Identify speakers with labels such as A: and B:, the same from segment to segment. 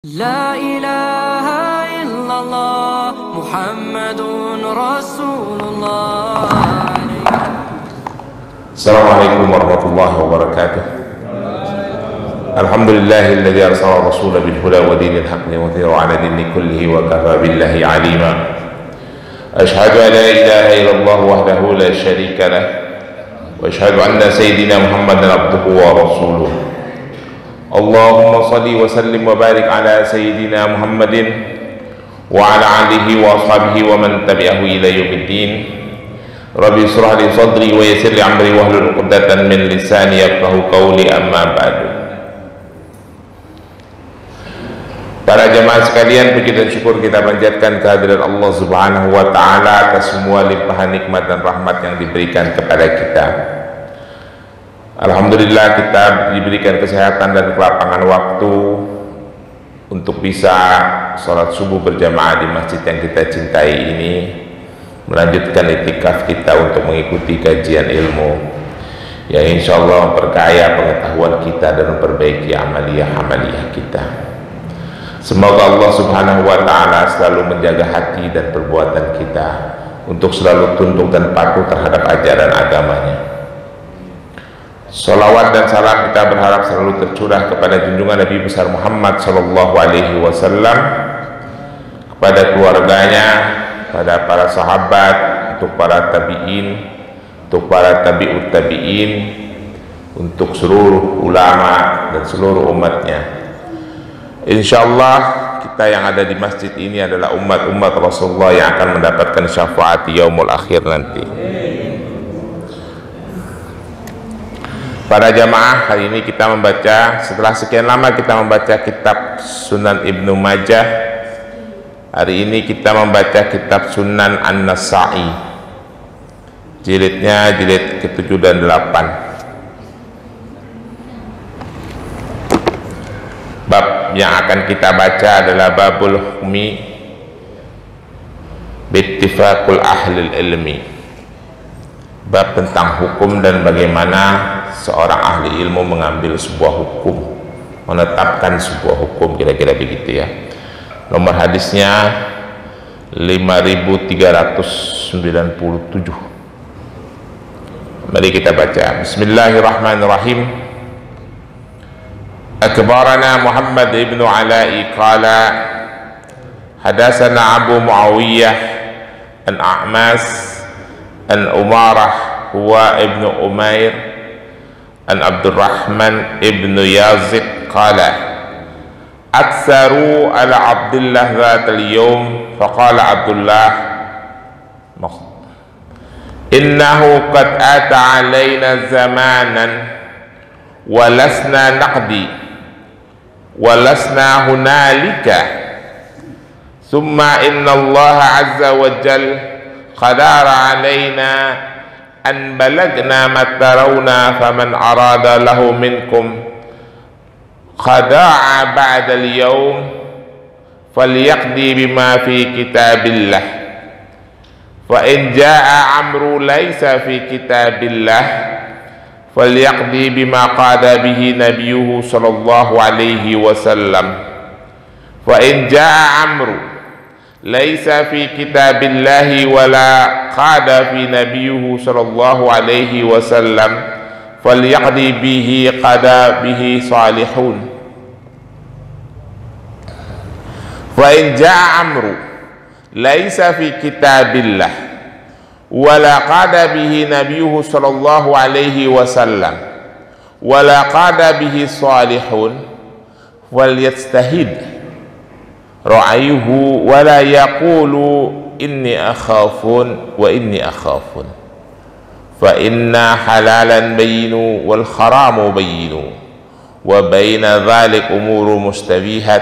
A: لا إله إلا الله محمد رسول الله.
B: السلام عليكم ورحمة الله وبركاته. الحمد لله الذي أرسل الرسول بالهدى ودين الحق ليظهره على دين كله وكفى بالله عليما. أشهد أن لا إله إلا الله وحده لا شريك له وأشهد أن سيدنا محمدا عبده ورسوله. اللهم صل وسلم وبارك على سيدنا محمد وعلى آله وأصحابه ومن تبعه إلى يوم الدين. ربي اشرح لي صدري ويسر لي أمري واحلل عقدة من لساني يفقهوا قولي. أما بعد. Para jemaah sekalian, puji dan syukur kita panjatkan kehadirat Allah Subhanahu wa taala atas semua limpahan nikmat dan rahmat yang diberikan kepada kita. Alhamdulillah kita diberikan kesehatan dan kelapangan waktu untuk bisa sholat subuh berjamaah di masjid yang kita cintai ini, melanjutkan itikaf kita untuk mengikuti kajian ilmu yang insya Allah memperkaya pengetahuan kita dan memperbaiki amaliyah kita. Semoga Allah Subhanahu wa ta'ala selalu menjaga hati dan perbuatan kita untuk selalu tunduk dan patuh terhadap ajaran agamanya. Salawat dan salam kita berharap selalu tercurah kepada junjungan Nabi besar Muhammad sallallahu alaihi wasallam, kepada keluarganya, kepada para sahabat, untuk para tabi'in, untuk para tabi'ut tabi'in, untuk seluruh ulama dan seluruh umatnya. Insyaallah kita yang ada di masjid ini adalah umat-umat Rasulullah yang akan mendapatkan syafaat di yaumul akhir nanti. Para jamaah, hari ini kita membaca, setelah sekian lama kita membaca kitab Sunan Ibnu Majah. Hari ini kita membaca kitab Sunan An-Nasa'i, jilidnya jilid ke-7 dan 8. Bab yang akan kita baca adalah babul hukmi bittifaqul ahlil ilmi, bab tentang hukum dan bagaimana seorang ahli ilmu mengambil sebuah hukum, menetapkan sebuah hukum, kira-kira begitu ya. Nomor hadisnya 5397. Mari kita baca. Bismillahirrahmanirrahim. Akbarana Muhammad ibn Ala'i qala hadatsana Abu Muawiyah an A'mas an Umarah huwa ibn Umair an Abdurrahman ibn Yazid qala aktsaru ala Abdullah dhatal yawm faqala Abdullah innahu qad ata alayna zamanan walasna naqdi walasna hunalika thumma inna Allah azza wa jal qadara alayna an balagna matarawna faman arada lahu minkum khada'a ba'da al-yawm falyaqdi bima fi kitabillah fa in jaa'a amru laysa fi kitabillah falyaqdi bima qada bihi nabiyuhu sallallahu alaihi wasallam fa in jaa'a amru laisa fi kitabillahi wala qada fi nabiyuhu sallallahu alaihi wasallam falyaqdi bihi qada bihi salihun wa in jaa amru laisa fi kitabillah wala qada bihi nabiyuhu sallallahu alaihi wasallam wala qada bihi salihun walyastahid ra'ayuhu wa la yaqulu inni akhafun wa inni akhafun fa inna halalan bayyinu wal haramu bayyinu wa bayna dhalik umuru mustabihat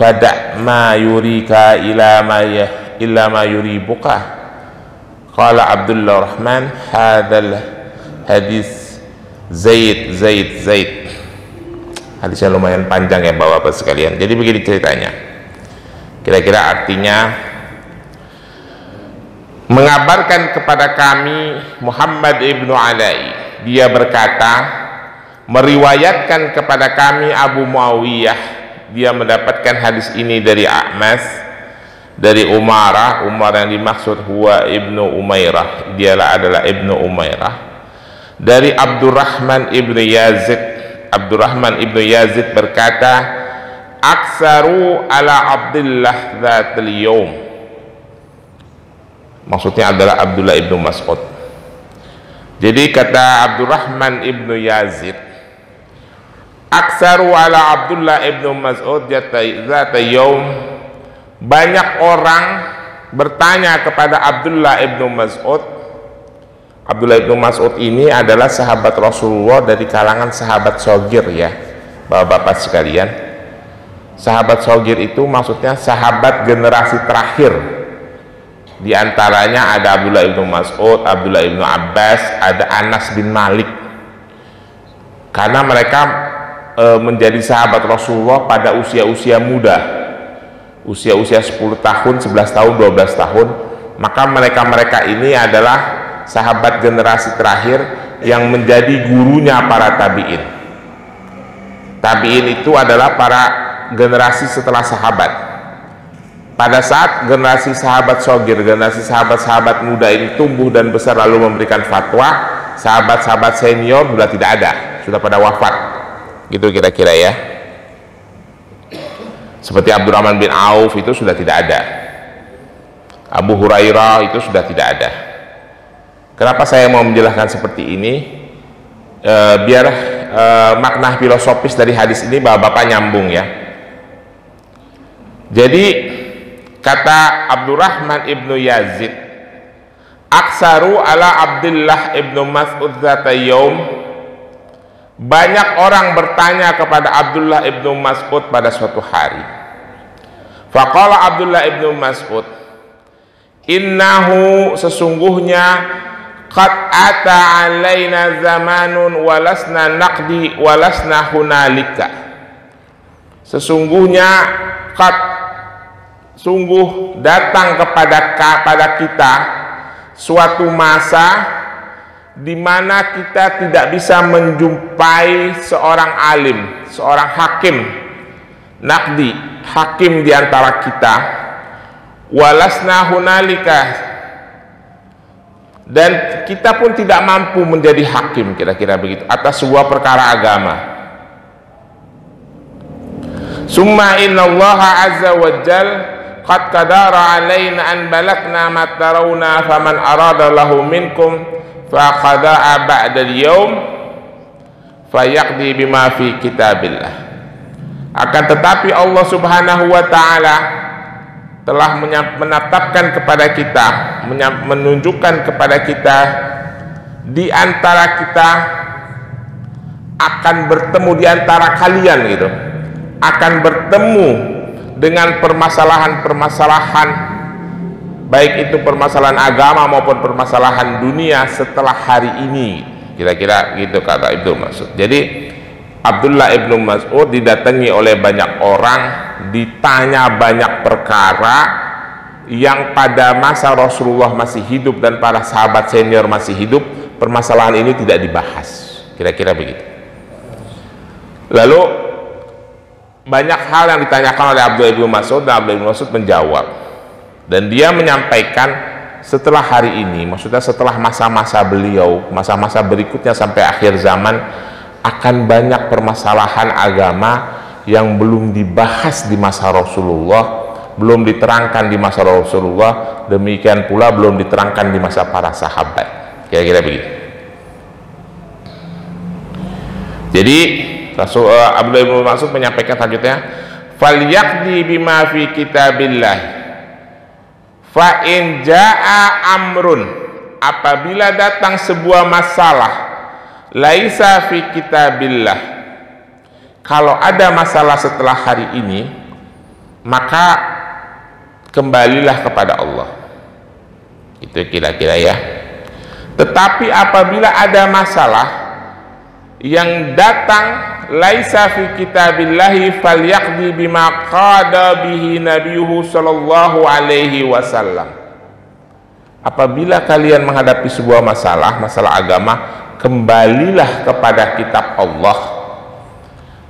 B: fada' ma yurika ila ma yuribuka. Qala Abdullah Rahman hadal hadis Zaid. Hadisnya lumayan panjang ya Bapak-bapak sekalian. Jadi begini ceritanya, kira-kira artinya, mengabarkan kepada kami Muhammad ibnu Ala'i, dia berkata, meriwayatkan kepada kami Abu Muawiyah dia mendapatkan hadis ini dari A'mas, dari Umar yang dimaksud huwa ibnu Umairah, dialah adalah ibnu Umairah, dari Abdurrahman ibnu Yazid berkata, aksaru ala Abdullah dzatal yaum, maksudnya adalah Abdullah ibnu Mas'ud. Jadi kata Abdurrahman ibnu Yazid, aksaru ala Abdullah ibnu Mas'ud dzata yaum, banyak orang bertanya kepada Abdullah ibnu Mas'ud. Abdullah ibnu Mas'ud ini adalah sahabat Rasulullah dari kalangan sahabat shogir ya, bapak-bapak sekalian. Sahabat shogir itu maksudnya sahabat generasi terakhir. Di antaranya ada Abdullah ibnu Mas'ud, Abdullah ibnu Abbas, ada Anas bin Malik. Karena mereka menjadi sahabat Rasulullah pada usia-usia muda, usia-usia 10 tahun, 11 tahun, 12 tahun. Maka mereka ini adalah sahabat generasi terakhir yang menjadi gurunya para tabi'in. Tabi'in itu adalah para generasi setelah sahabat. Pada saat generasi sahabat shogir, generasi sahabat-sahabat muda ini tumbuh dan besar lalu memberikan fatwa, sahabat-sahabat senior sudah tidak ada, sudah pada wafat, gitu kira-kira ya. Seperti Abdurrahman bin Auf itu sudah tidak ada, Abu Hurairah itu sudah tidak ada. Kenapa saya mau menjelaskan seperti ini? Biar makna filosofis dari hadis ini bapak-bapak nyambung ya. Jadi kata Abdurrahman ibnu Yazid, aksaru ala Abdullah ibnu Mas'ud dzata yaum, banyak orang bertanya kepada Abdullah ibnu Mas'ud pada suatu hari. Faqala Abdullah ibnu Mas'ud, innahu, sesungguhnya, qad ata alaina zamanun walasna naqdi walasna hunalika, sesungguhnya sungguh datang kepada kita suatu masa di mana kita tidak bisa menjumpai seorang alim, seorang hakim, naqdi, hakim di antara kita, walasna hunalika, dan kita pun tidak mampu menjadi hakim, kira-kira begitu, atas sebuah perkara agama. Summa innallaha azza wa jal qad qadara alaina an balagna ma tarawna faman arada lahu minkum fa qada'a ba'da al-yawm fayaqdi bima fi kitabillah. Akan tetapi Allah subhanahu wa ta'ala telah menetapkan kepada kita, menunjukkan kepada kita, di antara kita akan bertemu, di antara kalian gitu, akan bertemu dengan permasalahan-permasalahan, baik itu permasalahan agama maupun permasalahan dunia setelah hari ini, kira-kira gitu kata Ibnu Mas'ud. Jadi Abdullah ibnu Mas'ud didatangi oleh banyak orang, ditanya banyak perkara yang pada masa Rasulullah masih hidup dan para sahabat senior masih hidup, permasalahan ini tidak dibahas, kira-kira begitu. Lalu banyak hal yang ditanyakan oleh Abdullah ibnu Mas'ud, dan Abdullah ibnu Mas'ud menjawab, dan dia menyampaikan setelah hari ini, maksudnya setelah masa-masa beliau, masa-masa berikutnya sampai akhir zaman, akan banyak permasalahan agama yang belum dibahas di masa Rasulullah, belum diterangkan di masa Rasulullah, demikian pula belum diterangkan di masa para sahabat, kira-kira begitu. Jadi Abdullah ibnu Mas'ud menyampaikan selanjutnya, falyaqdi bima fi kitabillah fa in jaa amrun, apabila datang sebuah masalah laisa fi kitabillah, kalau ada masalah setelah hari ini, maka kembalilah kepada Allah, itu kira-kira ya. Tetapi apabila ada masalah yang datang laisa fi kitabillahi falyaqdi bima qada bihi nabiyuhu sallallahu alaihi wasallam, apabila kalian menghadapi sebuah masalah agama, kembalilah kepada kitab Allah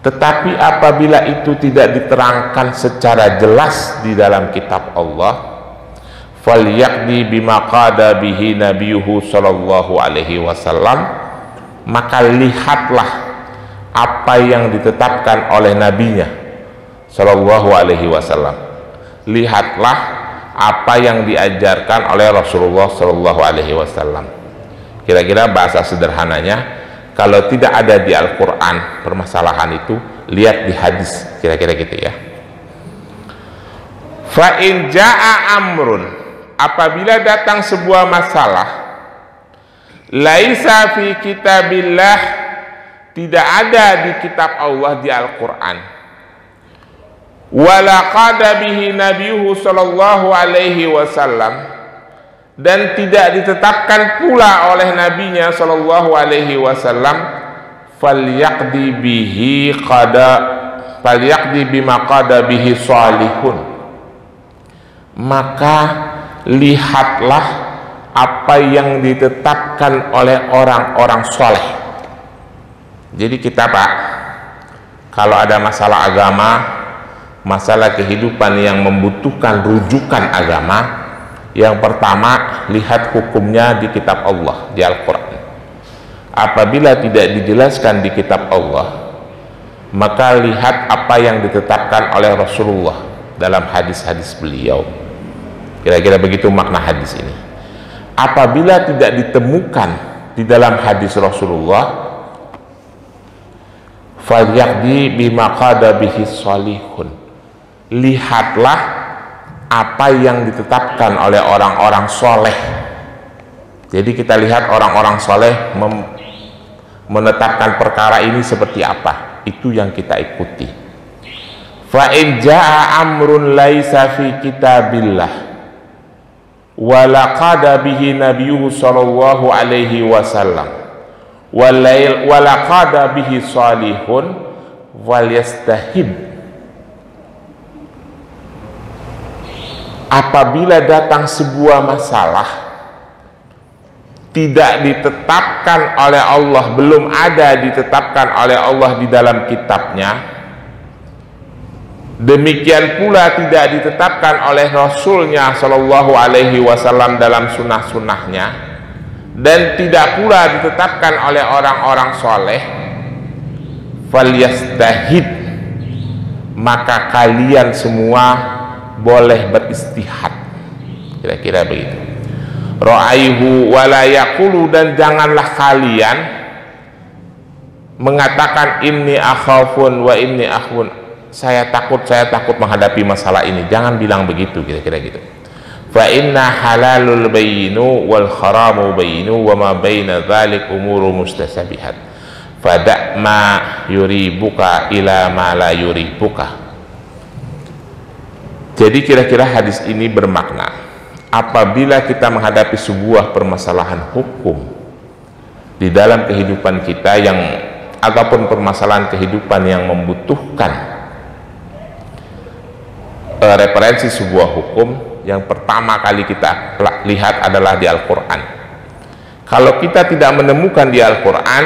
B: Tetapi apabila itu tidak diterangkan secara jelas di dalam kitab Allah, falyaqdi bima qada bihi nabiyuhu sallallahu alaihi wasallam, maka lihatlah apa yang ditetapkan oleh nabinya sallallahu alaihi wasallam. Lihatlah apa yang diajarkan oleh Rasulullah sallallahu alaihi wasallam. Kira-kira bahasa sederhananya, kalau tidak ada di Al-Quran permasalahan itu, lihat di hadis, kira-kira gitu ya. Fa in jaa amrun, apabila datang sebuah masalah, laisa fi kitabillah, tidak ada di kitab Allah di Al-Quran, wala qada bihi nabiyuhu sallallahu alaihi wasallam, dan tidak ditetapkan pula oleh nabinya sallallahu alaihi wasallam, falyaqdi bima qada bihi salihun, maka lihatlah apa yang ditetapkan oleh orang-orang soleh. Jadi kita Pak, kalau ada masalah agama, masalah kehidupan yang membutuhkan rujukan agama, yang pertama, lihat hukumnya di kitab Allah, di Al-Quran. Apabila tidak dijelaskan di kitab Allah, maka lihat apa yang ditetapkan oleh Rasulullah dalam hadis-hadis beliau. Kira-kira begitu makna hadis ini. Apabila tidak ditemukan di dalam hadis Rasulullah, falyaqdi bima qada bihi salihun, lihatlah apa yang ditetapkan oleh orang-orang soleh. Jadi kita lihat orang-orang soleh menetapkan perkara ini seperti apa, itu yang kita ikuti. Fa in jaa amrun laisa fi kitabillah wala qada bihi nabiyyu sallallahu alaihi wasallam wala qada bihi salihun walyastahib. Apabila datang sebuah masalah tidak ditetapkan oleh Allah, belum ada ditetapkan oleh Allah di dalam kitabnya, demikian pula tidak ditetapkan oleh Rasulnya sallallahu alaihi wasallam dalam sunnah-sunnahnya, dan tidak pula ditetapkan oleh orang-orang soleh, falyastahid, maka kalian semua boleh beristihad. Kira-kira begitu. Ra'aihu wala yaqulu, dan janganlah kalian mengatakan inni akhafun wa inni akhun, saya takut menghadapi masalah ini. Jangan bilang begitu, kira-kira gitu. Fa inna halalul bayinu wal haramu bayinu wa ma baina dzalik umuru mustasabihat. Fada' ma yuribuka ila ma la yuribuka. Jadi kira-kira hadis ini bermakna, apabila kita menghadapi sebuah permasalahan hukum di dalam kehidupan kita ataupun permasalahan kehidupan yang membutuhkan referensi sebuah hukum, yang pertama kali kita lihat adalah di Al-Quran. Kalau kita tidak menemukan di Al-Quran,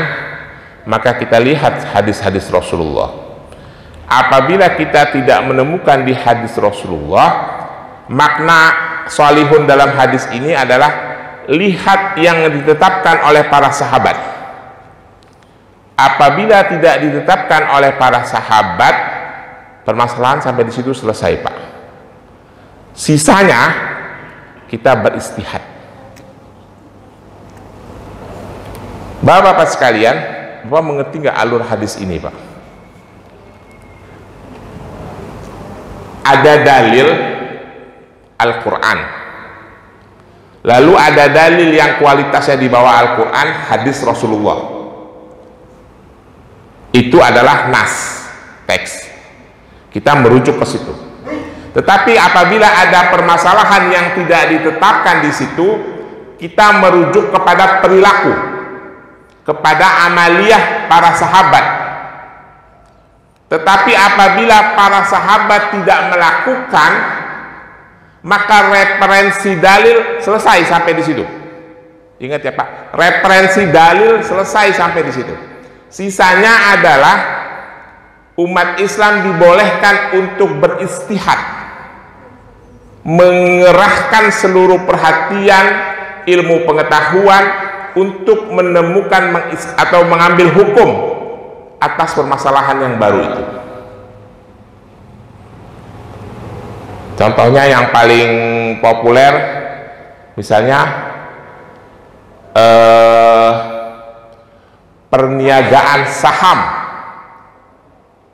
B: maka kita lihat hadis-hadis Rasulullah. Apabila kita tidak menemukan di hadis Rasulullah, makna salihun dalam hadis ini adalah lihat yang ditetapkan oleh para sahabat. Apabila tidak ditetapkan oleh para sahabat, permasalahan sampai di situ selesai Pak. Sisanya kita beristihad. Bapak-bapak sekalian, Bapak mengerti nggak alur hadis ini Pak? Ada dalil Al-Quran, lalu ada dalil yang kualitasnya di bawah Al-Quran, hadis Rasulullah. Itu adalah nas, teks. Kita merujuk ke situ. Tetapi apabila ada permasalahan yang tidak ditetapkan di situ, kita merujuk kepada perilaku, kepada amaliyah para sahabat. Tetapi apabila para sahabat tidak melakukan, maka referensi dalil selesai sampai di situ. Ingat ya Pak, referensi dalil selesai sampai di situ. Sisanya adalah umat Islam dibolehkan untuk beristihad, mengerahkan seluruh perhatian, ilmu pengetahuan untuk menemukan atau mengambil hukum atas permasalahan yang baru itu. Contohnya yang paling populer misalnya perniagaan saham,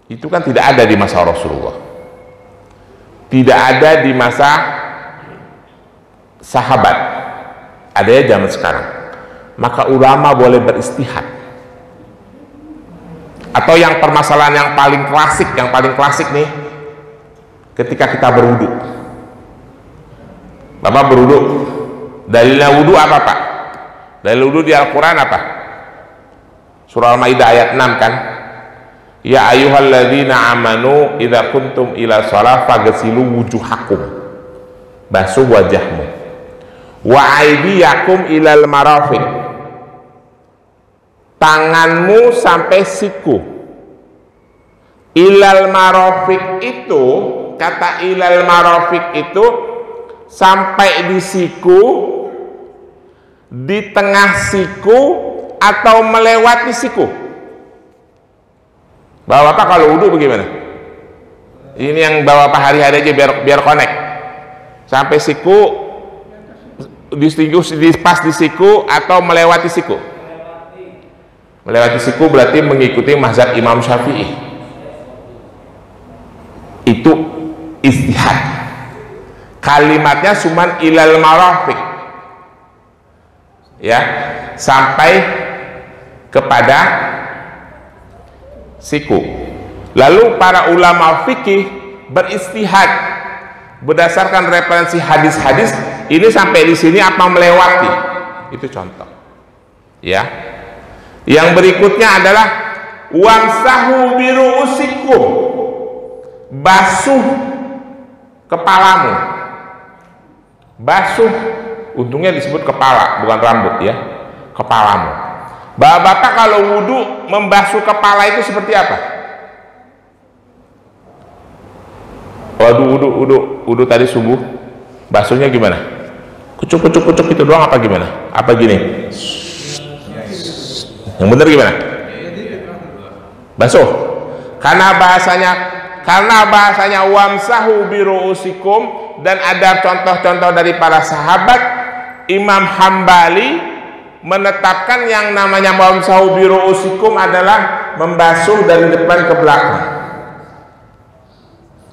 B: itu kan tidak ada di masa Rasulullah, tidak ada di masa sahabat, ada ya zaman sekarang. Maka ulama boleh beristihad. Atau yang permasalahan yang paling klasik nih, ketika kita berwudu. Bapak berwudu, dalilnya wudu apa Pak? Dalil wudu di Al-Quran apa? Surah Al-Maidah ayat 6 kan? Ya ayyuhalladzina amanu idza kuntum ila shalah faghsilu wujuhakum, basuh wajahmu, wa aydiyakum ilal marafiq, tanganmu sampai siku. Ilal marafiq itu, kata ilal marafiq itu sampai di siku, di tengah siku, atau melewati siku. Bapak kalau wudhu bagaimana? Ini yang bawa Pak hari-hari aja biar connect. Sampai siku, pas di siku atau melewati siku. Melewati siku berarti mengikuti mazhab Imam Syafi'i. Itu istihad. Kalimatnya cuman ilal marafiq, ya, sampai kepada siku. Lalu para ulama fikih beristihad berdasarkan referensi hadis-hadis ini, sampai di sini apa melewati, itu contoh, ya. Yang berikutnya adalah wamsahu biru'usikum, basuh kepalamu. Basuh, untungnya disebut kepala bukan rambut ya, kepalamu. Bapak kalau wudhu membasuh kepala itu seperti apa? Waduh, wudhu tadi subuh, basuhnya gimana? Kucuk itu doang apa gimana? Apa gini? Yang benar gimana? Basuh. Karena bahasanya wamsahu biru'usikum, dan ada contoh-contoh dari para sahabat. Imam Hambali menetapkan yang namanya wamsahu biru'usikum adalah membasuh dari depan ke belakang.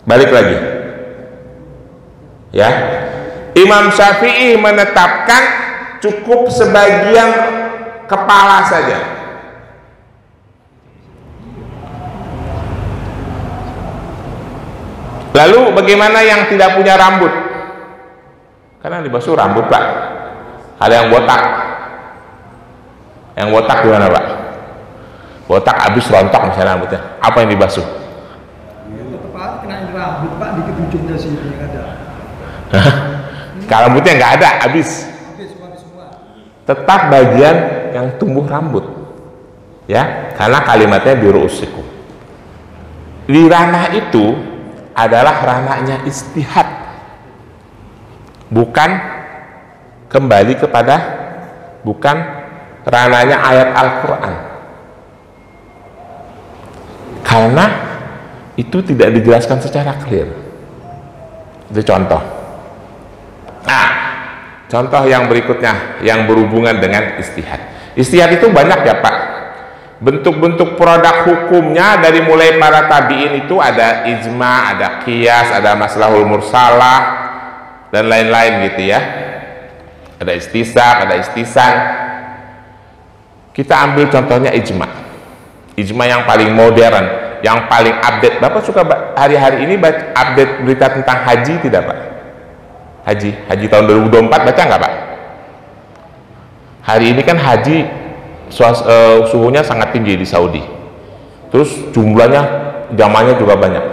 B: Balik lagi, ya. Imam Syafi'i menetapkan cukup sebagian kepala saja. Lalu bagaimana yang tidak punya rambut? Karena dibasuh rambut Pak. Ada yang botak. Yang botak gimana Pak? Botak habis rontok misalnya rambutnya. Apa yang dibasuh?
C: Pak, kena rambut Pak, dikit ujungnya sini nggak ada.
B: Kalau rambutnya nggak ada, habis. Tetap bagian yang tumbuh rambut, ya, karena kalimatnya biru'usikum. Di ranah itu adalah ranahnya istihad, bukan kembali kepada, bukan ranahnya ayat Al-Quran, karena itu tidak dijelaskan secara clear. Itu contoh. Nah, contoh yang berikutnya yang berhubungan dengan istihad. Istihad itu banyak ya Pak. Bentuk-bentuk produk hukumnya dari mulai para tabi'in itu ada ijma, ada qiyas, ada maslahul mursalah, dan lain-lain gitu ya. Ada istisaq, ada istisan. Kita ambil contohnya ijma. Ijma yang paling modern, yang paling update. Bapak suka hari-hari ini update berita tentang haji tidak Pak? Haji tahun 2024 baca nggak Pak? Hari ini kan haji suhunya sangat tinggi di Saudi, terus jumlahnya, jamaahnya juga banyak.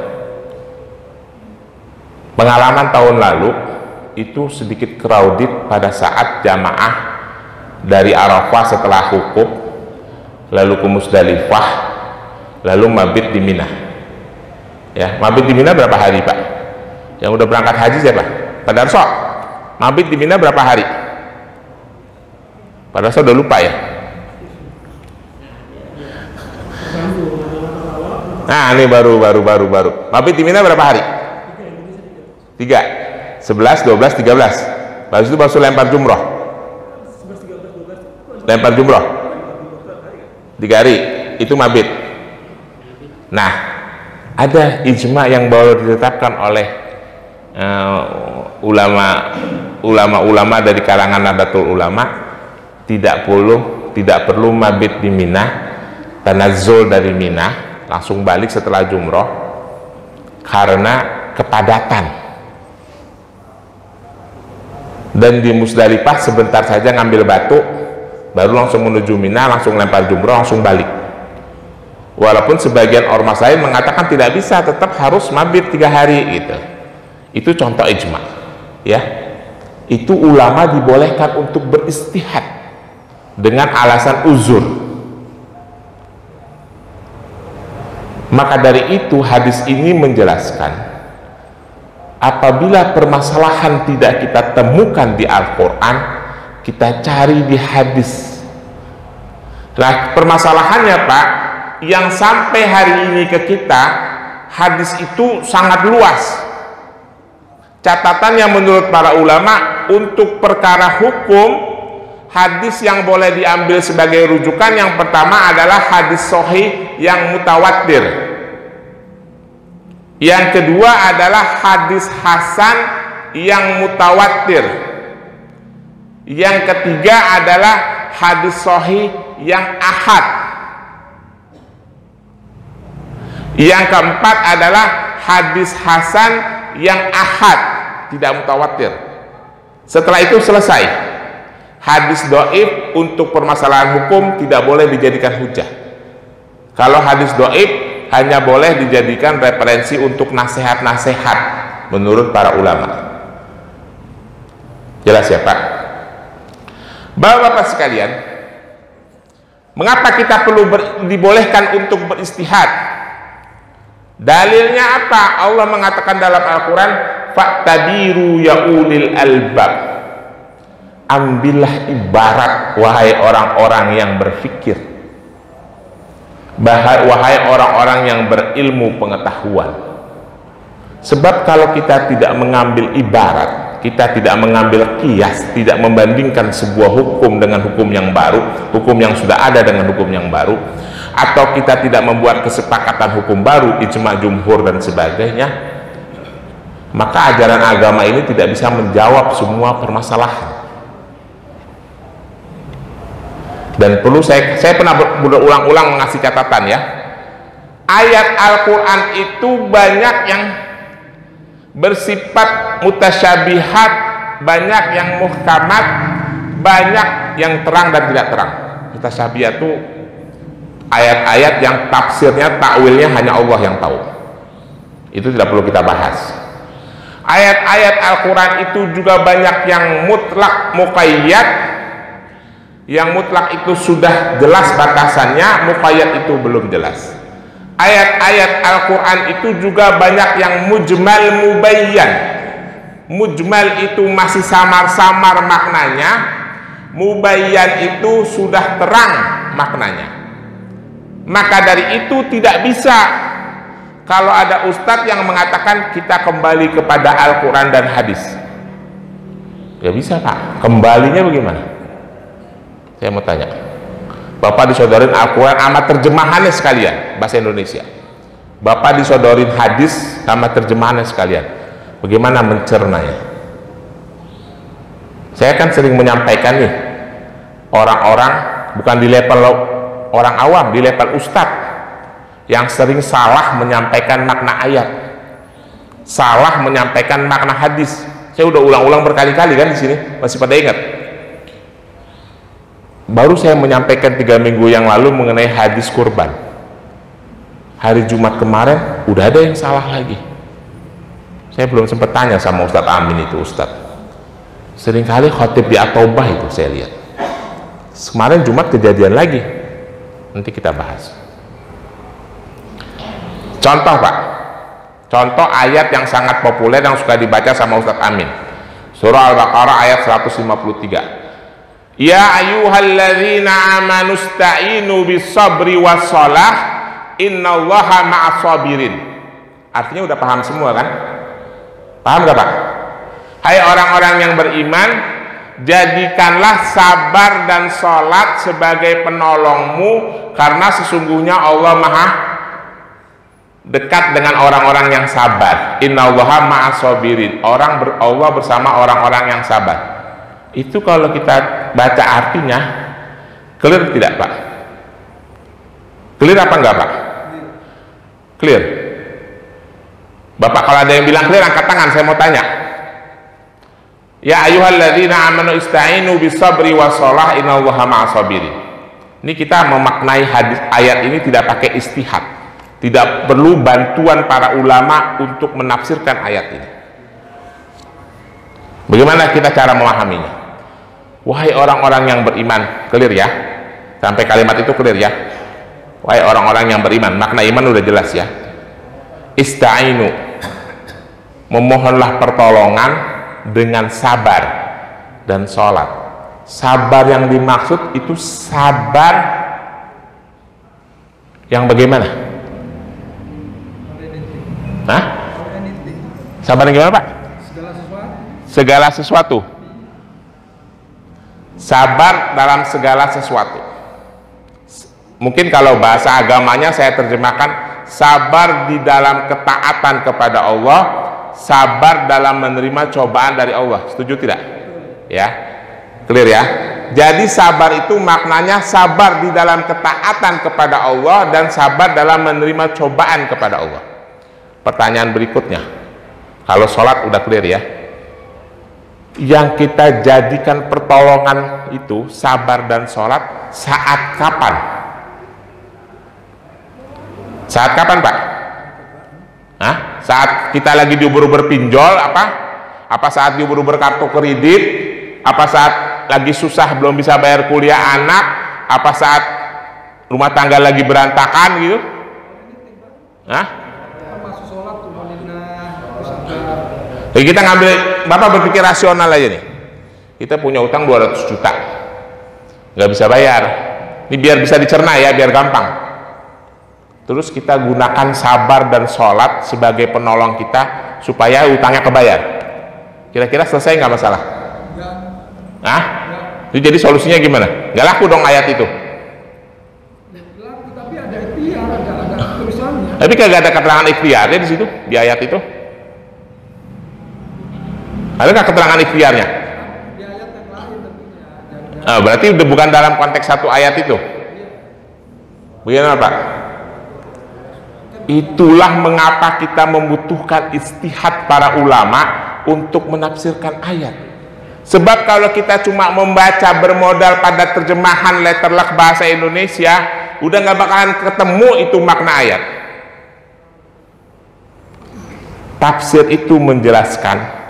B: Pengalaman tahun lalu itu sedikit crowded pada saat jamaah dari Arafah setelah wukuf, lalu ke Musdalifah, lalu mabit di Mina. Ya, mabit di Mina berapa hari, Pak? Yang udah berangkat haji siapa? Pak Darso. Mabit di Mina berapa hari? Pak Darso udah lupa ya? Nah, ini baru. Mabit di Mina berapa hari? 3, 11, 12, 13. Lalu itu baru lempar jumroh. Lempar jumroh 3 hari, itu mabit. Nah, ada ijma yang baru ditetapkan oleh ulama dari kalangan Nahdlatul Ulama, tidak perlu mabit di Mina, tanazzul dari Mina langsung balik setelah jumroh karena kepadatan. Dan di Musdalifah sebentar saja ngambil batu, baru langsung menuju Mina, langsung lempar jumroh, langsung balik. Walaupun sebagian ormas lain mengatakan tidak bisa, tetap harus mabit 3 hari gitu. Itu contoh ijma, ya. Itu ulama dibolehkan untuk beristihad dengan alasan uzur. Maka dari itu hadis ini menjelaskan, apabila permasalahan tidak kita temukan di Al-Quran, kita cari di hadis. Nah, permasalahannya Pak, yang sampai hari ini ke kita, hadis itu sangat luas. Catatannya menurut para ulama, untuk perkara hukum, hadis yang boleh diambil sebagai rujukan yang pertama adalah hadis sahih yang mutawatir. Yang kedua adalah hadis hasan yang mutawatir. Yang ketiga adalah hadis sahih yang ahad. Yang keempat adalah hadis hasan yang ahad, tidak mutawatir. Setelah itu selesai. Hadis dhaif untuk permasalahan hukum tidak boleh dijadikan hujah. Kalau hadis dhaif hanya boleh dijadikan referensi untuk nasihat-nasihat menurut para ulama. Jelas ya Pak? Bapak-bapak sekalian, mengapa kita perlu dibolehkan untuk beristihad? Dalilnya apa? Allah mengatakan dalam Al-Quran, fa'tabiru ya ulil albab. Ambillah ibarat, wahai orang-orang yang berfikir, wahai orang-orang yang berilmu pengetahuan. Sebab kalau kita tidak mengambil ibarat, kita tidak mengambil qiyas, tidak membandingkan sebuah hukum dengan hukum yang baru, hukum yang sudah ada dengan hukum yang baru, atau kita tidak membuat kesepakatan hukum baru, ijma jumhur dan sebagainya, maka ajaran agama ini tidak bisa menjawab semua permasalahan. Dan perlu saya pernah berulang-ulang mengasih catatan ya, ayat Al-Quran itu banyak yang bersifat mutasyabihat, banyak yang muhkamat, banyak yang terang dan tidak terang. Mutasyabihat itu ayat-ayat yang tafsirnya, takwilnya hanya Allah yang tahu. Itu tidak perlu kita bahas. Ayat-ayat Al-Quran itu juga banyak yang mutlak muqayyad. Yang mutlak itu sudah jelas batasannya, muqayyad itu belum jelas. Ayat-ayat Al-Quran itu juga banyak yang mujmal mubayyan. Mujmal itu masih samar-samar maknanya, mubayyan itu sudah terang maknanya. Maka dari itu tidak bisa kalau ada ustadz yang mengatakan kita kembali kepada Al-Quran dan hadis. Ya bisa Pak, kembalinya bagaimana? Saya mau tanya, Bapak disodorin Al-Quran sama terjemahannya sekalian bahasa Indonesia, Bapak disodorin hadis sama terjemahannya sekalian, bagaimana mencernanya? Saya kan sering menyampaikan nih, orang-orang bukan di level orang awam, di level ustadz yang sering salah menyampaikan makna ayat, salah menyampaikan makna hadis. Saya udah ulang-ulang berkali-kali kan di sini, masih pada ingat? Baru saya menyampaikan 3 minggu yang lalu mengenai hadis kurban. Hari Jumat kemarin udah ada yang salah lagi. Saya belum sempat tanya sama Ustadz Amin itu, Ustadz, seringkali khotib di At-Taubah itu saya lihat. Kemarin Jumat kejadian lagi. Nanti kita bahas. Contoh Pak, Contoh ayat yang sangat populer yang suka dibaca sama Ustadz Amin. Surah Al-Baqarah ayat 153. Ya ayyuhalladzina amanu sta'inu bis-sabri was-shalah innallaha ma'as-sabirin. Artinya udah paham semua kan? Paham gak Pak? Hai orang-orang yang beriman, jadikanlah sabar dan sholat sebagai penolongmu, karena sesungguhnya Allah maha dekat dengan orang-orang yang sabar. Innallaha ma'as-sabirin. Allah bersama orang-orang yang sabar. Itu kalau kita baca artinya, clear tidak Pak? Clear apa enggak Pak? Clear. Bapak kalau ada yang bilang clear angkat tangan, saya mau tanya. Ya ayyuhalladzina amanu ista'inu bis-sabri was-shalah innallaha ma'as-sabirin. Ini kita memaknai hadis ayat ini tidak pakai istihad. Tidak perlu bantuan para ulama untuk menafsirkan ayat ini. Bagaimana kita cara memahaminya? Wahai orang-orang yang beriman, clear ya? Sampai kalimat itu clear ya? Wahai orang-orang yang beriman, makna iman udah jelas ya. Ista'inu, memohonlah pertolongan dengan sabar dan sholat. Sabar yang dimaksud itu sabar yang bagaimana? Hah? Sabar yang gimana Pak? Segala sesuatu. Sabar dalam segala sesuatu. Mungkin kalau bahasa agamanya saya terjemahkan sabar di dalam ketaatan kepada Allah, sabar dalam menerima cobaan dari Allah. Setuju tidak? Ya, clear ya. Jadi sabar itu maknanya sabar di dalam ketaatan kepada Allah dan sabar dalam menerima cobaan kepada Allah. Pertanyaan berikutnya, kalau sholat udah clear ya, yang kita jadikan pertolongan itu sabar dan sholat saat kapan? Saat kapan Pak? Hah? Saat kita lagi diuber-uber pinjol apa? Apa saat diuber-uber kartu kredit? Apa saat lagi susah belum bisa bayar kuliah anak? Apa saat rumah tangga lagi berantakan gitu? Hah? Jadi kita ngambil, Bapak berpikir rasional aja nih. Kita punya utang 200 juta, nggak bisa bayar. Ini biar bisa dicerna ya, biar gampang. Terus kita gunakan sabar dan sholat sebagai penolong kita supaya utangnya kebayar. Kira-kira selesai nggak masalah? Nah, jadi solusinya gimana? Nggak laku dong ayat itu.
C: Tapi ada ikhtiar, ada tulisannya.
B: Tapi kagak ada keterangan ikhtiarnya di situ, di ayat itu. Ada nggak keterangan ikhtiarnya?
C: Di ayat yang lain tentunya.
B: Berarti udah bukan dalam konteks satu ayat itu. Bagaimana Pak? Itulah mengapa kita membutuhkan istihad para ulama untuk menafsirkan ayat. Sebab kalau kita cuma membaca bermodal pada terjemahan letterlock bahasa Indonesia, udah nggak bakalan ketemu itu makna ayat. Tafsir itu menjelaskan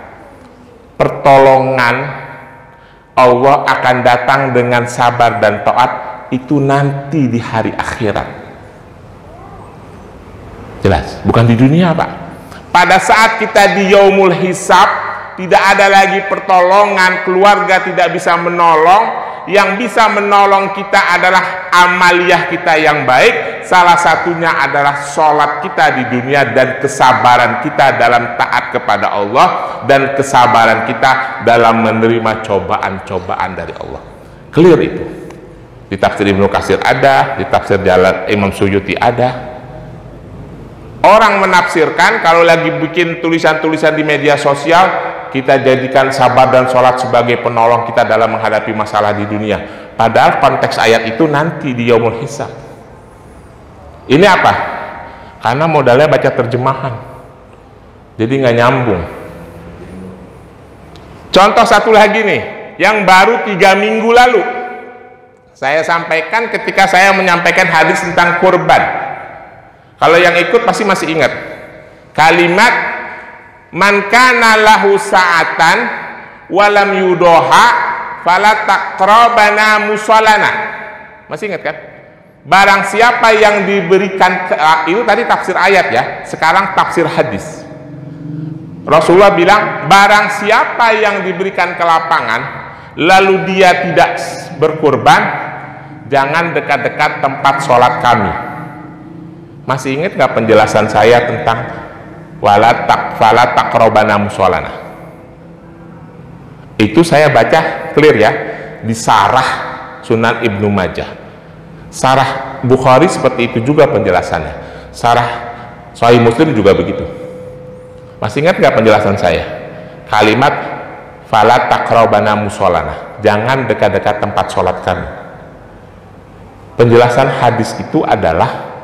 B: pertolongan Allah akan datang dengan sabar dan taat itu nanti di hari akhirat. Jelas, bukan di dunia Pak. Pada saat kita di yaumul hisab, tidak ada lagi pertolongan, keluarga tidak bisa menolong. Yang bisa menolong kita adalah amaliyah kita yang baik. Salah satunya adalah sholat kita di dunia dan kesabaran kita dalam taat kepada Allah dan kesabaran kita dalam menerima cobaan-cobaan dari Allah. Clear itu. Di tafsir Ibnu Katsir ada, di tafsir Jalal Imam Suyuti ada. Orang menafsirkan kalau lagi bikin tulisan-tulisan di media sosial, kita jadikan sabar dan sholat sebagai penolong kita dalam menghadapi masalah di dunia. Padahal konteks ayat itu nanti di yaumul hisab. Ini apa? Karena modalnya baca terjemahan, jadi nggak nyambung. Contoh satu lagi nih, yang baru 3 minggu lalu saya sampaikan ketika saya menyampaikan hadis tentang kurban. Kalau yang ikut pasti masih ingat kalimat man kana lahu sa'atan walam yudoha fala taqrabana musallana. Masih ingat kan? Barang siapa yang diberikan itu tadi tafsir ayat ya, sekarang tafsir hadis. Rasulullah bilang, barang siapa yang diberikan kelapangan lalu dia tidak berkurban, jangan dekat-dekat tempat sholat kami. Masih ingat nggak penjelasan saya tentang fala taqrabana musholana? Itu saya baca clear ya di Sarah Sunan Ibnu Majah. Sarah Bukhari seperti itu juga penjelasannya. Sarah Sahih Muslim juga begitu. Masih ingat nggak penjelasan saya? Kalimat fala taqrabana musholana, jangan dekat-dekat tempat sholat kami. Penjelasan hadis itu adalah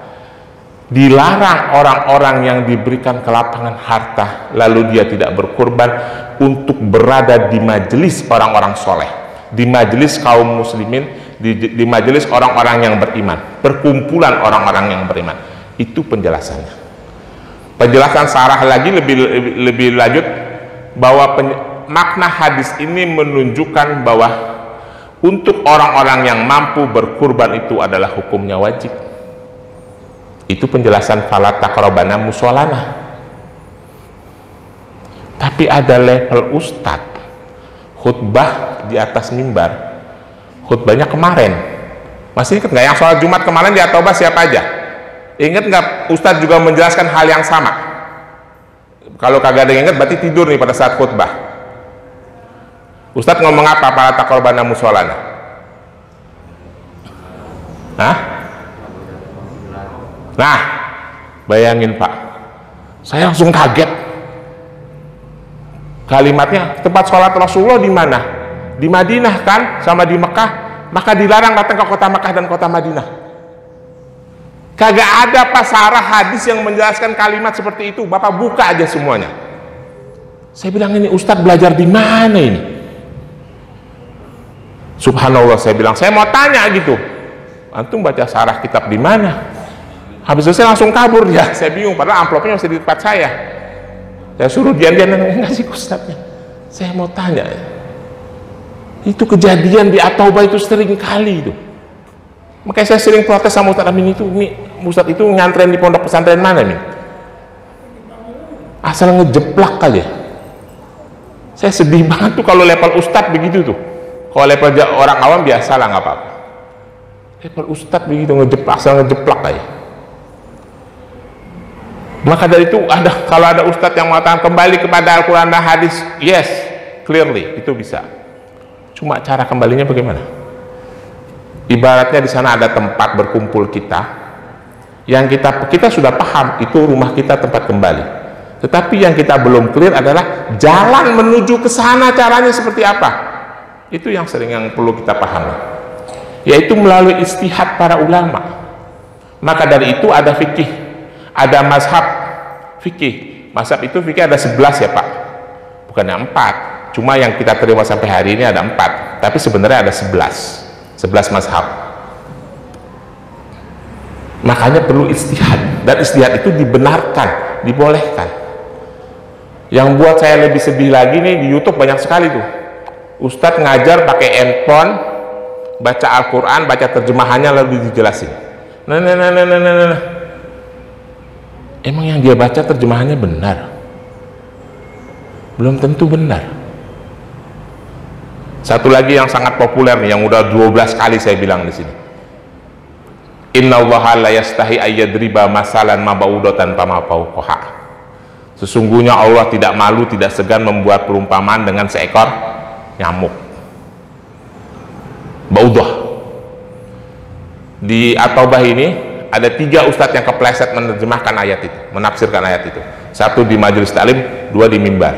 B: dilarang orang-orang yang diberikan kelapangan harta lalu dia tidak berkurban untuk berada di majelis orang-orang soleh, di majelis kaum muslimin, di majelis orang-orang yang beriman, perkumpulan orang-orang yang beriman. Itu penjelasannya. Penjelasan Sarah lagi lebih lanjut bahwa makna hadis ini menunjukkan bahwa untuk orang-orang yang mampu berkurban itu adalah hukumnya wajib. Itu penjelasan fala taqrabana musholana. Tapi ada level ustadz khutbah di atas mimbar. Khutbahnya kemarin, masih ingat nggak yang sholat Jumat kemarin di At-Taubah siapa aja? Ingat nggak ustadz juga menjelaskan hal yang sama? Kalau kagak ada yang ingat berarti tidur nih pada saat khutbah. Ustadz ngomong apa? Fala taqrabana musholana. Hah? Nah, bayangin Pak, saya langsung kaget. Kalimatnya, tempat sholat Rasulullah di mana? Di Madinah kan, sama di Mekah, maka dilarang datang ke kota Mekah dan kota Madinah. Kagak ada pasarah hadis yang menjelaskan kalimat seperti itu. Bapak buka aja semuanya. Saya bilang, ini Ustadz belajar di mana ini? Subhanallah, saya bilang, saya mau tanya gitu. Antum baca sarah kitab di mana? Habis itu saya langsung kabur ya. Saya bingung, padahal amplopnya masih di tempat saya. Saya suruh dia ngasih Ustadznya. Saya mau tanya. Itu kejadian di At-Taubah itu sering kali itu. Makanya saya sering protes sama Ustadz Amin itu. Ini Ustadz itu ngantren di pondok pesantren mana nih? Asal ngejeplak kali ya. Saya sedih banget tuh kalau level Ustadz begitu tuh. Kalau level orang awam biasa lah, nggak apa-apa. Level Ustadz begitu ngejeplak, asal ngejeplak aja. Maka dari itu kalau ada Ustadz yang mengatakan kembali kepada Al-Quran dan hadis, yes, clearly itu bisa. Cuma cara kembalinya bagaimana? Ibaratnya di sana ada tempat berkumpul kita, yang kita sudah paham itu rumah kita tempat kembali. Tetapi yang kita belum clear adalah jalan menuju ke sana caranya seperti apa. Itu yang perlu kita pahami. Yaitu melalui istihad para ulama. Maka dari itu ada fikih, ada mazhab fikih. Mazhab itu fikih ada 11 ya Pak, bukannya 4. Cuma yang kita terima sampai hari ini ada 4, tapi sebenarnya ada 11 mazhab. Makanya perlu istihad, dan istihad itu dibenarkan, dibolehkan. Yang buat saya lebih sedih lagi nih, di YouTube banyak sekali tuh Ustadz ngajar pakai handphone, baca Al-Quran, baca terjemahannya lalu dijelasin. Nah. Emang yang dia baca terjemahannya benar? Belum tentu benar. Satu lagi yang sangat populer nih, yang udah 12 kali saya bilang di sini. Innallaha la yastahi ayyadriba masalan ma ba'udatan fama fawqaha. Sesungguhnya Allah tidak malu, tidak segan membuat perumpamaan dengan seekor nyamuk. Ba'udah. Di At-Taubah ini ada 3 ustadz yang kepleset menerjemahkan ayat itu, menafsirkan ayat itu. 1 di majelis taklim, 2 di mimbar.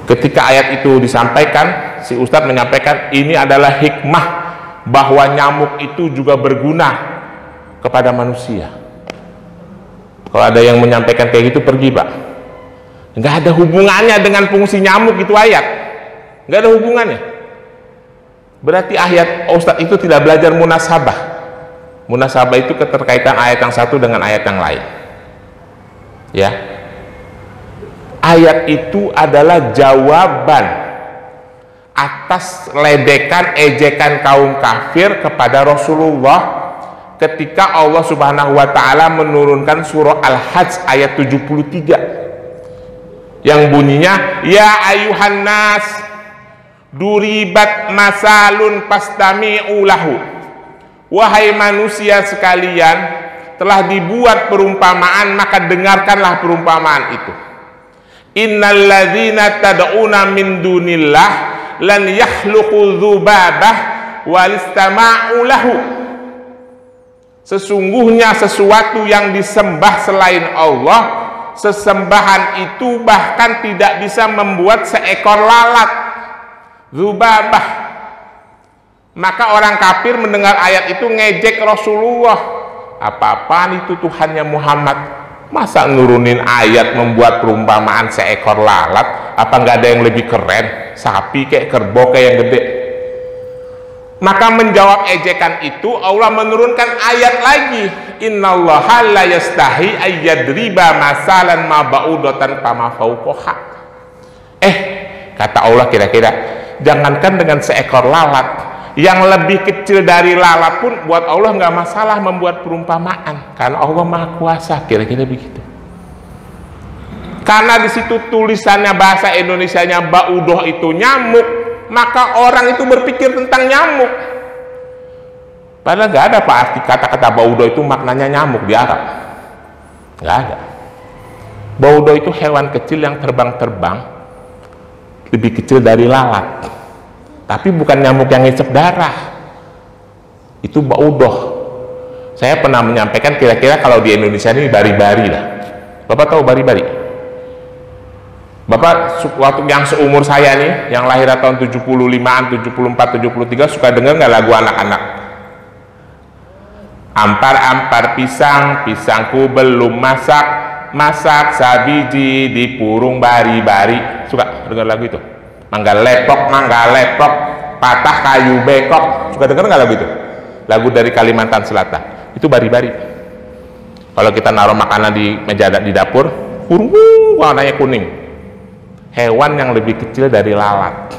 B: Ketika ayat itu disampaikan, si ustadz menyampaikan ini adalah hikmah bahwa nyamuk itu juga berguna kepada manusia. Kalau ada yang menyampaikan kayak gitu, pergi Pak. Nggak ada hubungannya dengan fungsi nyamuk itu ayat. Nggak ada hubungannya. Berarti ayat ustadz itu tidak belajar munasabah. Munasabah itu keterkaitan ayat yang satu dengan ayat yang lain. Ya. Ayat itu adalah jawaban atas ledekan ejekan kaum kafir kepada Rasulullah ketika Allah Subhanahu wa taala menurunkan surah Al-Hajj ayat 73 yang bunyinya ya ayuhan nas duribat masalun pastami'u lahu, wahai manusia sekalian telah dibuat perumpamaan maka dengarkanlah perumpamaan itu. Innal ladzina tad'una min dunillah lan yakhluqu dzubabah walistama'u lahu. Sesungguhnya sesuatu yang disembah selain Allah, sesembahan itu bahkan tidak bisa membuat seekor lalat, dzubabah. Maka orang kafir mendengar ayat itu ngejek Rasulullah. Apa-apaan itu Tuhannya Muhammad? Masa nurunin ayat membuat perumpamaan seekor lalat? Apa nggak ada yang lebih keren? Sapi kayak kerbau kayak yang gede. Maka menjawab ejekan itu Allah menurunkan ayat lagi. Innallaha la yastahi ayyadriba masalan ma ba'udatan fama fawqaha. Kata Allah kira-kira, jangankan dengan seekor lalat, yang lebih kecil dari lalat pun buat Allah nggak masalah membuat perumpamaan karena Allah Maha Kuasa, kira-kira begitu. Karena di situ tulisannya bahasa Indonesianya ba'udoh itu nyamuk, maka orang itu berpikir tentang nyamuk. Padahal nggak ada Pak arti kata-kata ba'udoh itu maknanya nyamuk di Arab, nggak ada. Ba'udoh itu hewan kecil yang terbang-terbang, lebih kecil dari lalat, tapi bukan nyamuk yang ngisep darah. Itu ba'udoh. Saya pernah menyampaikan kira-kira kalau di Indonesia ini bari-bari lah. Bapak tahu bari-bari? Bapak waktu yang seumur saya nih, yang lahir tahun 75-an, 74, 73, suka dengar nggak lagu anak-anak? Ampar-ampar pisang, pisangku belum masak, masak sabiji di purung bari-bari. Suka dengar lagu itu? Mangga lepok, patah kayu bekok. Suka dengar nggak lagu itu? Lagu dari Kalimantan Selatan. Itu bari-bari. Kalau kita naruh makanan di meja di dapur, purung warnanya kuning. Hewan yang lebih kecil dari lalat,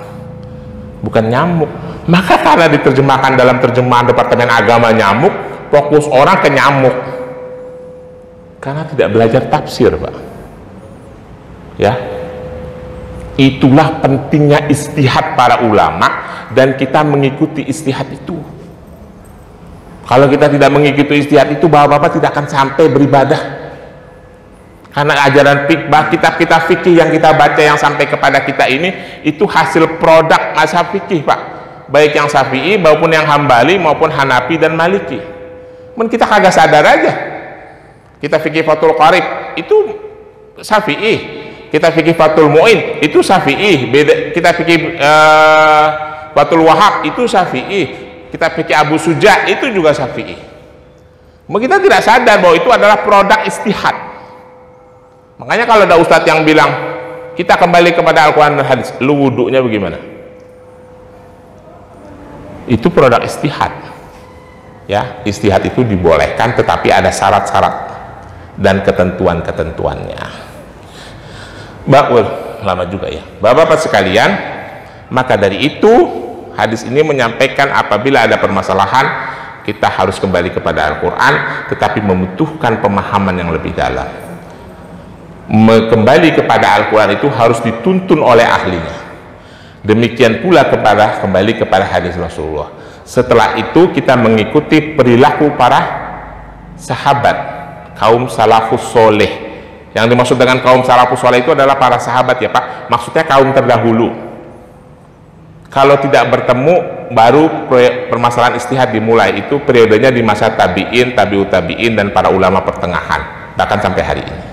B: bukan nyamuk. Maka karena diterjemahkan dalam terjemahan Departemen Agama nyamuk, fokus orang ke nyamuk karena tidak belajar tafsir, Pak. Ya, itulah pentingnya istihad para ulama dan kita mengikuti istihad itu. Kalau kita tidak mengikuti istihad itu, bapak-bapak tidak akan sampai beribadah. Karena ajaran kitab-kitab fikih yang kita baca yang sampai kepada kita ini itu hasil produk mazhab fikih, Pak. Baik yang Syafi'i maupun yang Hambali maupun Hanafi dan Maliki. Kita kagak sadar aja. Kita fikih Fathul Qarib itu Syafi'i, kita fikih Fathul Mu'in itu Syafi'i, kita fikih Fathul Wahab itu Syafi'i, kita fikih Abu Suja itu juga Syafi'i. Kita tidak sadar bahwa itu adalah produk istihad. Makanya kalau ada ustadz yang bilang kita kembali kepada Al-Quran dan hadis, lu wudhunya bagaimana? Itu produk istihad. Ya, istihad itu dibolehkan tetapi ada syarat-syarat dan ketentuan-ketentuannya. Lama juga ya. Bapak-bapak sekalian, maka dari itu hadis ini menyampaikan apabila ada permasalahan kita harus kembali kepada Al-Quran tetapi membutuhkan pemahaman yang lebih dalam. Kembali kepada Al-Quran itu harus dituntun oleh ahlinya. Demikian pula kembali kepada hadis Rasulullah. Setelah itu kita mengikuti perilaku para sahabat, kaum salafus soleh. Yang dimaksud dengan kaum salafus soleh itu adalah para sahabat ya Pak, maksudnya kaum terdahulu. Kalau tidak bertemu baru permasalahan istihad dimulai, itu periodenya di masa tabi'in, tabi'ut tabi'in dan para ulama pertengahan bahkan sampai hari ini.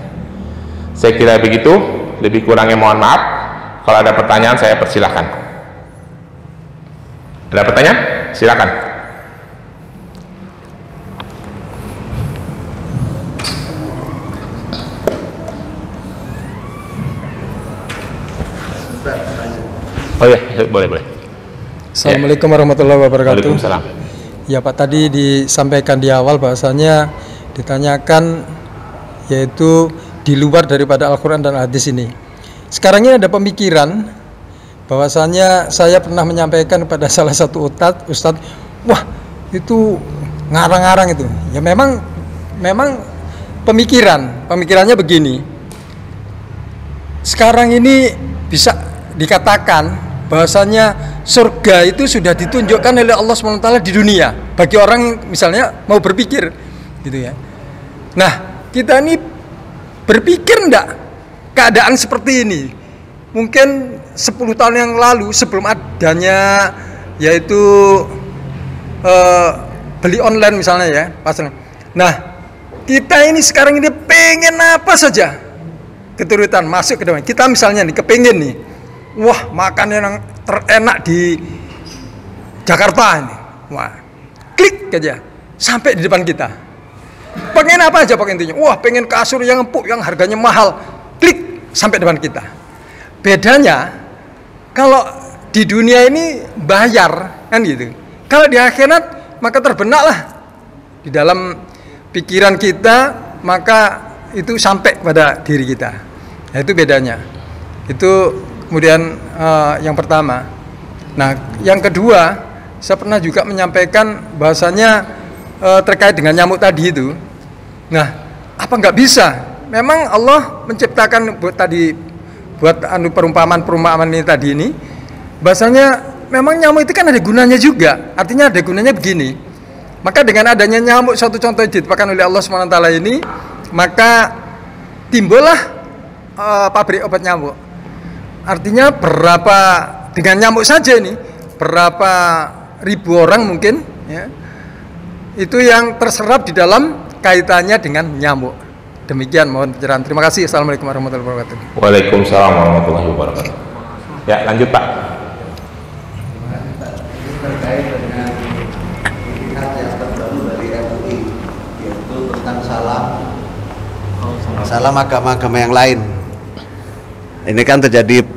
B: Saya kira begitu, lebih kurangnya mohon maaf. Kalau ada pertanyaan saya persilahkan. Ada pertanyaan? Silakan. Oh ya, boleh.
D: Assalamualaikum warahmatullahi wabarakatuh.
B: Waalaikumsalam.
D: Ya Pak, tadi disampaikan di awal bahwasanya ditanyakan yaitu di luar daripada Al-Quran dan hadis ini. Sekarang ini ada pemikiran bahwasannya saya pernah menyampaikan kepada salah satu ustadz, wah itu ngarang-ngarang itu. Ya memang pemikirannya begini. Sekarang ini bisa dikatakan bahwasannya surga itu sudah ditunjukkan oleh Allah SWT di dunia bagi orang yang misalnya mau berpikir gitu ya. Nah, kita ini berpikir enggak keadaan seperti ini? Mungkin 10 tahun yang lalu sebelum adanya yaitu beli online misalnya ya, pasang. Nah, kita ini sekarang ini pengen apa saja keturutan masuk ke dalam. Kita misalnya nih kepengen nih, wah makan yang terenak di Jakarta ini, wah klik aja sampai di depan kita. Pengen apa aja pakai intinya, wah pengen kasur yang empuk yang harganya mahal, klik sampai depan kita. Bedanya kalau di dunia ini bayar kan gitu. Kalau di akhirat maka terbenaklah di dalam pikiran kita, maka itu sampai pada diri kita. Nah, itu bedanya. Itu kemudian yang pertama. Nah, yang kedua, saya pernah juga menyampaikan bahasanya terkait dengan nyamuk tadi itu. Nah, apa nggak bisa? Memang Allah menciptakan buat perumpamaan ini tadi ini, bahasanya memang nyamuk itu kan ada gunanya juga. Artinya ada gunanya begini. Maka dengan adanya nyamuk, suatu contoh yang ditemukan oleh Allah SWT ini, maka timbullah pabrik obat nyamuk. Artinya dengan nyamuk saja ini, berapa ribu orang mungkin ya, itu yang terserap di dalam kaitannya dengan nyamuk. Demikian, mohon pencerahan. Terima kasih. Assalamualaikum warahmatullahi wabarakatuh.
B: Waalaikumsalam warahmatullahi wabarakatuh. Ya, lanjut Pak.
E: Terkait dengan pilihan yang terbaru dari MUI, yaitu tentang salam agama-agama yang lain. Ini kan terjadi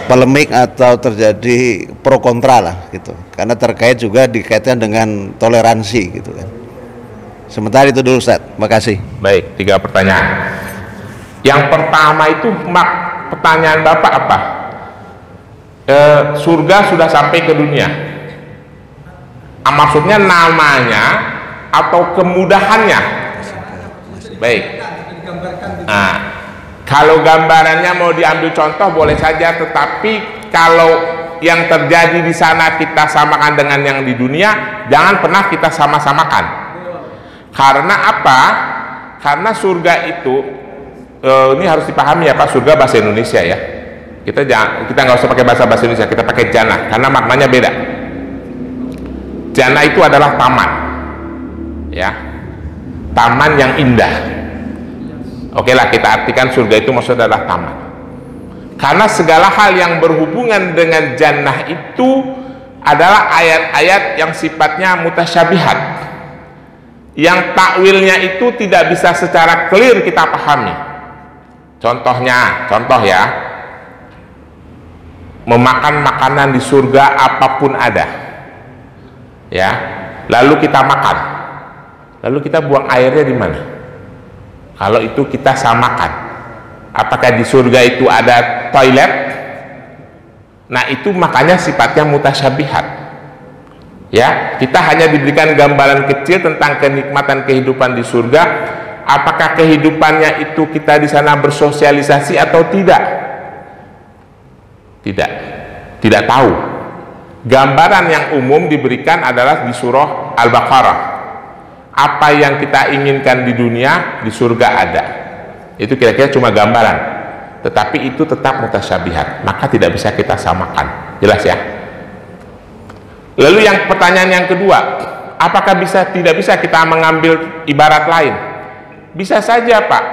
E: polemik atau terjadi pro kontra lah gitu, karena terkait juga dikaitkan dengan toleransi gitu kan. Sementara itu dulu Ustaz, makasih.
B: Baik, 3 pertanyaan. Yang pertama itu pertanyaan Bapak apa? Surga sudah sampai ke dunia. Maksudnya namanya atau kemudahannya? Baik. Nah, kalau gambarannya mau diambil contoh boleh saja, tetapi kalau yang terjadi di sana kita samakan dengan yang di dunia, jangan pernah kita sama-samakan. Karena apa? Karena surga itu ini harus dipahami ya Pak, surga bahasa Indonesia ya. Kita nggak usah pakai bahasa Indonesia, kita pakai jannah karena maknanya beda. Jannah itu adalah taman, ya, taman yang indah. Oke lah, kita artikan surga itu maksudnya adalah taman. Karena segala hal yang berhubungan dengan jannah itu adalah ayat-ayat yang sifatnya mutasyabihat, yang takwilnya itu tidak bisa secara clear kita pahami. Contoh ya, memakan makanan di surga apapun ada, ya. Lalu kita makan, lalu kita buang airnya di mana? Kalau itu kita samakan, apakah di surga itu ada toilet? Nah, itu makanya sifatnya mutasyabihat. Ya, kita hanya diberikan gambaran kecil tentang kenikmatan kehidupan di surga. Apakah kehidupannya itu kita di sana bersosialisasi atau tidak? Tidak tahu. Gambaran yang umum diberikan adalah di surah Al-Baqarah. Apa yang kita inginkan di dunia, di surga ada. Itu kira-kira cuma gambaran. Tetapi itu tetap mutasyabihat, maka tidak bisa kita samakan. Jelas ya? Lalu yang pertanyaan yang kedua, apakah tidak bisa kita mengambil ibarat lain? Bisa saja Pak,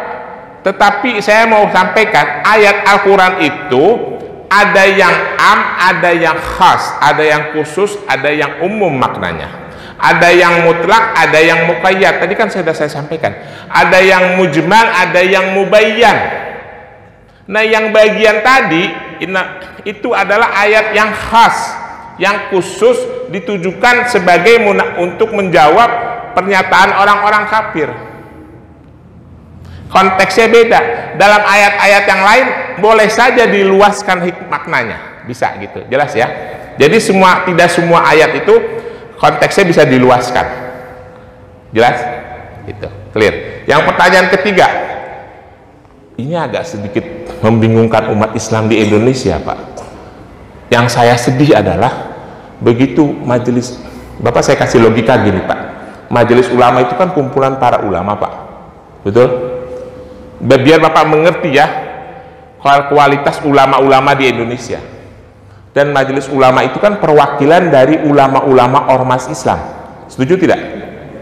B: tetapi saya mau sampaikan ayat Al-Quran itu ada yang ada yang khas, ada yang khusus, ada yang umum maknanya, ada yang mutlak, ada yang muqayyad. Tadi kan sudah saya sampaikan, ada yang mujmal, ada yang mubayyan. Nah, yang bagian tadi itu adalah ayat yang khas, yang khusus ditujukan sebagai untuk menjawab pernyataan orang-orang kafir. Konteksnya beda. Dalam ayat-ayat yang lain boleh saja diluaskan maknanya. bisa gitu, jelas ya. Jadi tidak semua ayat itu konteksnya bisa diluaskan, jelas gitu, clear. Yang pertanyaan ketiga, ini agak sedikit membingungkan umat Islam di Indonesia, Pak. Yang saya sedih adalah begitu majelis, Bapak saya kasih logika gini, Pak. Majelis ulama itu kan kumpulan para ulama, Pak, betul? Biar Bapak mengerti ya kualitas ulama-ulama di Indonesia. Dan majelis ulama itu kan perwakilan dari ulama-ulama ormas Islam. Setuju tidak?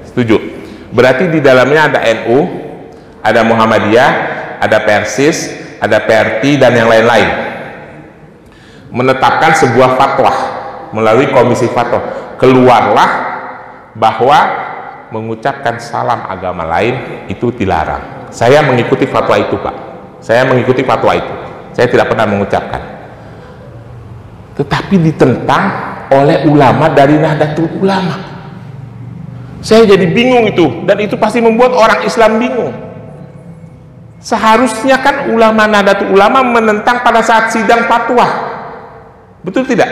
B: Setuju. Berarti di dalamnya ada NU, ada Muhammadiyah, ada Persis, ada PRT, dan yang lain-lain. Menetapkan sebuah fatwa melalui komisi fatwa. Keluarlah bahwa mengucapkan salam agama lain itu dilarang. Saya mengikuti fatwa itu, Pak. Saya mengikuti fatwa itu. Saya tidak pernah mengucapkan. Tetapi ditentang oleh ulama dari Nahdlatul Ulama. Saya jadi bingung itu, dan itu pasti membuat orang Islam bingung. Seharusnya kan ulama Nahdlatul Ulama menentang pada saat sidang fatwa, betul tidak?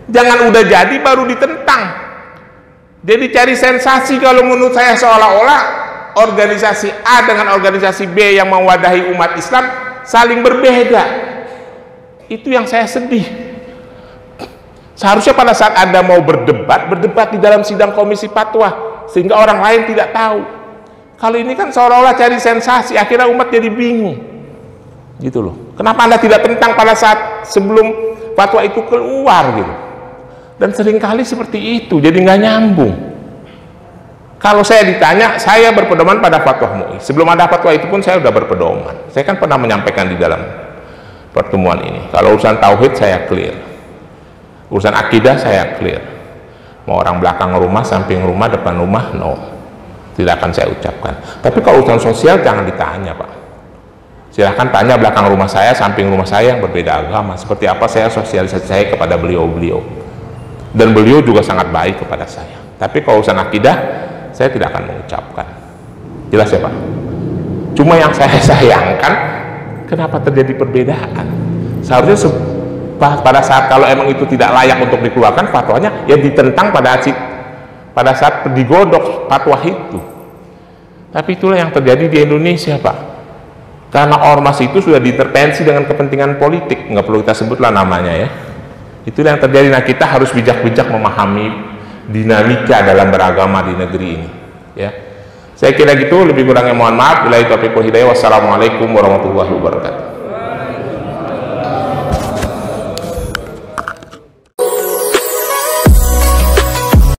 B: Jangan udah jadi baru ditentang. Jadi cari sensasi kalau menurut saya, seolah-olah organisasi A dengan organisasi B yang mewadahi umat Islam saling berbeda. Itu yang saya sedih. Seharusnya pada saat Anda mau berdebat di dalam sidang komisi fatwa, sehingga orang lain tidak tahu. Kalau ini kan seolah-olah cari sensasi, akhirnya umat jadi bingung. Gitu loh. Kenapa Anda tidak tentang pada saat sebelum fatwa itu keluar gitu? Dan seringkali seperti itu, jadi nggak nyambung. Kalau saya ditanya, saya berpedoman pada fatwa MUI. Sebelum ada fatwa itu pun saya sudah berpedoman. Saya kan pernah menyampaikan di dalam pertemuan ini. Kalau urusan tauhid saya clear. Urusan akidah saya clear. Mau orang belakang rumah, samping rumah, depan rumah, no, tidak akan saya ucapkan. Tapi kalau urusan sosial jangan ditanya, Pak. Silahkan tanya belakang rumah saya, samping rumah saya yang berbeda agama, seperti apa saya sosialisasi saya kepada beliau-beliau. Dan beliau juga sangat baik kepada saya. Tapi kalau urusan akidah, saya tidak akan mengucapkan. Jelas ya, Pak? Cuma yang saya sayangkan, kenapa terjadi perbedaan? Seharusnya pada saat kalau emang itu tidak layak untuk dikeluarkan fatwanya, ya ditentang pada saat digodok fatwa itu. Tapi itulah yang terjadi di Indonesia, Pak. Karena ormas itu sudah diintervensi dengan kepentingan politik, nggak perlu kita sebutlah namanya ya. Itulah yang terjadi. Nah, kita harus bijak-bijak memahami dinamika dalam beragama di negeri ini ya. Saya kira gitu, lebih kurangnya mohon maaf. Billahi taufiq wal hidayah. Wassalamualaikum warahmatullahi wabarakatuh.